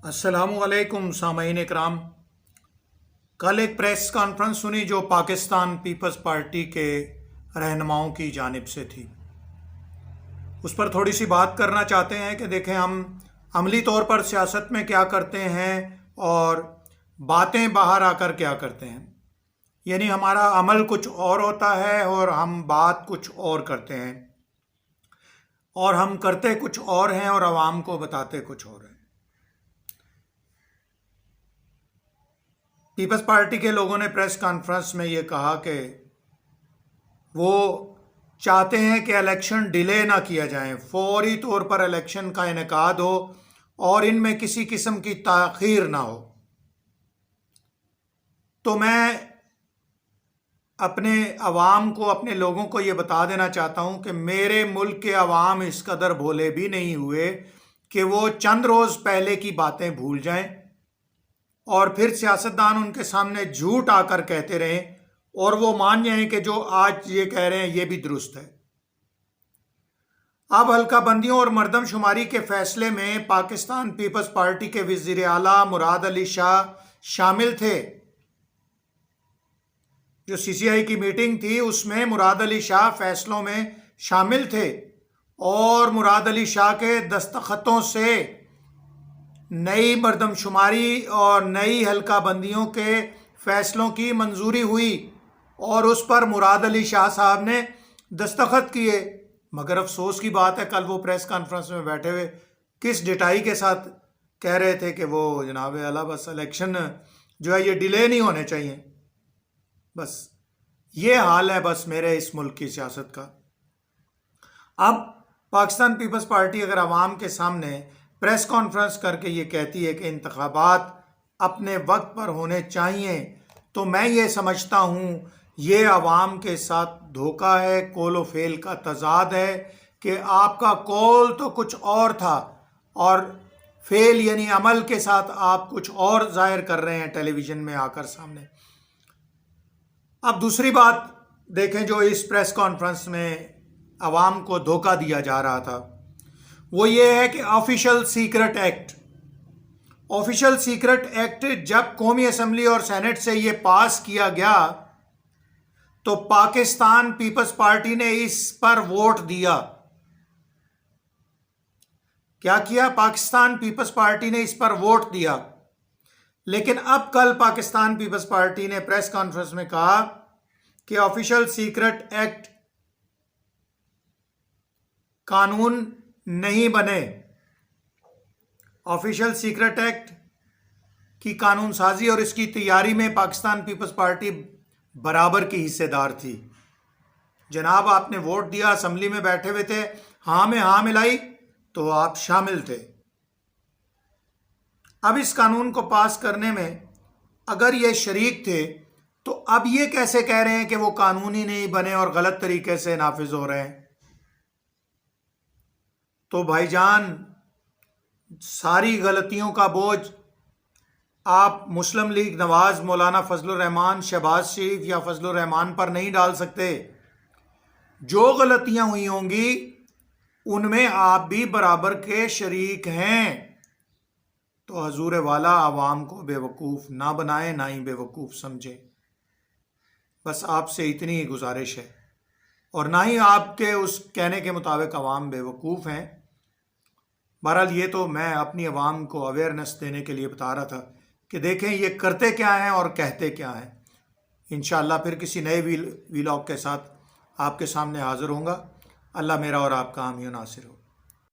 अस्सलामु अलैकुम सामईन इकराम। कल एक प्रेस कॉन्फ्रेंस सुनी जो पाकिस्तान पीपल्स पार्टी के रहनुमाओं की जानिब से थी। उस पर थोड़ी सी बात करना चाहते हैं कि देखें हम अमली तौर पर सियासत में क्या करते हैं और बातें बाहर आकर क्या करते हैं। यानी हमारा अमल कुछ और होता है और हम बात कुछ और करते हैं, और हम करते कुछ और हैं और आवाम को बताते कुछ और हैं। पीपल्स पार्टी के लोगों ने प्रेस कॉन्फ्रेंस में ये कहा कि वो चाहते हैं कि इलेक्शन डिले ना किया जाए, फौरी तौर पर इलेक्शन का इनेकाद हो और इनमें किसी किस्म की ताख़ीर ना हो। तो मैं अपने अवाम को, अपने लोगों को ये बता देना चाहता हूँ कि मेरे मुल्क के अवाम इस कदर भोले भी नहीं हुए कि वो चंद रोज़ पहले की बातें भूल जाएं और फिर सियासतदान उनके सामने झूठ आकर कहते रहें और वो मान जाएं कि जो आज ये कह रहे हैं ये भी दुरुस्त है। अब हल्का बंदियों और मर्दमशुमारी के फैसले में पाकिस्तान पीपल्स पार्टी के वज़ीर आला मुराद अली शाह शामिल थे। जो सीसीआई की मीटिंग थी उसमें मुराद अली शाह फैसलों में शामिल थे और मुराद अली शाह के दस्तखतों से नई मर्दमशुमारी और नई हल्का बंदियों के फैसलों की मंजूरी हुई और उस पर मुराद अली शाह साहब ने दस्तखत किए। मगर अफसोस की बात है, कल वो प्रेस कॉन्फ्रेंस में बैठे हुए किस डिटाई के साथ कह रहे थे कि वो जनाब आला बस इलेक्शन जो है ये डिले नहीं होने चाहिए। बस ये हाल है बस मेरे इस मुल्क की सियासत का। अब पाकिस्तान पीपल्स पार्टी अगर आवाम के सामने प्रेस कॉन्फ्रेंस करके ये कहती है कि इंतखाबात अपने वक्त पर होने चाहिए, तो मैं ये समझता हूँ ये आवाम के साथ धोखा है, कौल व फेल का तजाद है कि आपका कौल तो कुछ और था और फेल यानी अमल के साथ आप कुछ और जाहिर कर रहे हैं टेलीविज़न में आकर सामने। अब दूसरी बात देखें जो इस प्रेस कॉन्फ्रेंस में आवाम को धोखा दिया जा रहा था वो ये है कि ऑफिशियल सीक्रेट एक्ट जब कौमी असम्बली और सेनेट से ये पास किया गया तो पाकिस्तान पीपल्स पार्टी ने इस पर वोट दिया। क्या किया? पाकिस्तान पीपल्स पार्टी ने इस पर वोट दिया। लेकिन अब कल पाकिस्तान पीपल्स पार्टी ने प्रेस कॉन्फ्रेंस में कहा कि ऑफिशियल सीक्रेट एक्ट कानून नहीं बने। ऑफिशियल सीक्रेट एक्ट की कानून साजी और इसकी तैयारी में पाकिस्तान पीपल्स पार्टी बराबर की हिस्सेदार थी। जनाब आपने वोट दिया, असम्बली में बैठे हुए थे, हाँ में हाँ मिलाई तो आप शामिल थे। अब इस कानून को पास करने में अगर ये शरीक थे तो अब ये कैसे कह रहे हैं कि वो कानून ही नहीं बने और गलत तरीके से नाफिज हो रहे हैं? तो भाईजान सारी गलतियों का बोझ आप मुस्लिम लीग नवाज, मौलाना फजलुर रहमान, शहबाज शरीफ या फजलुर रहमान पर नहीं डाल सकते। जो गलतियां हुई होंगी उनमें आप भी बराबर के शरीक हैं। तो हजूर वाला आवाम को बेवकूफ़ ना बनाए, ना ही बेवकूफ़ समझे। बस आपसे इतनी ही गुजारिश है और ना ही आपके उस कहने के मुताबिक आवाम बेवकूफ़ हैं। बहरहाल ये तो मैं अपनी आवाम को अवेयरनेस देने के लिए बता रहा था कि देखें ये करते क्या हैं और कहते क्या हैं। इंशाअल्लाह फिर किसी नए वीलॉग के साथ आपके सामने हाज़िर होऊंगा। अल्लाह मेरा और आपका हामी नासिर हो।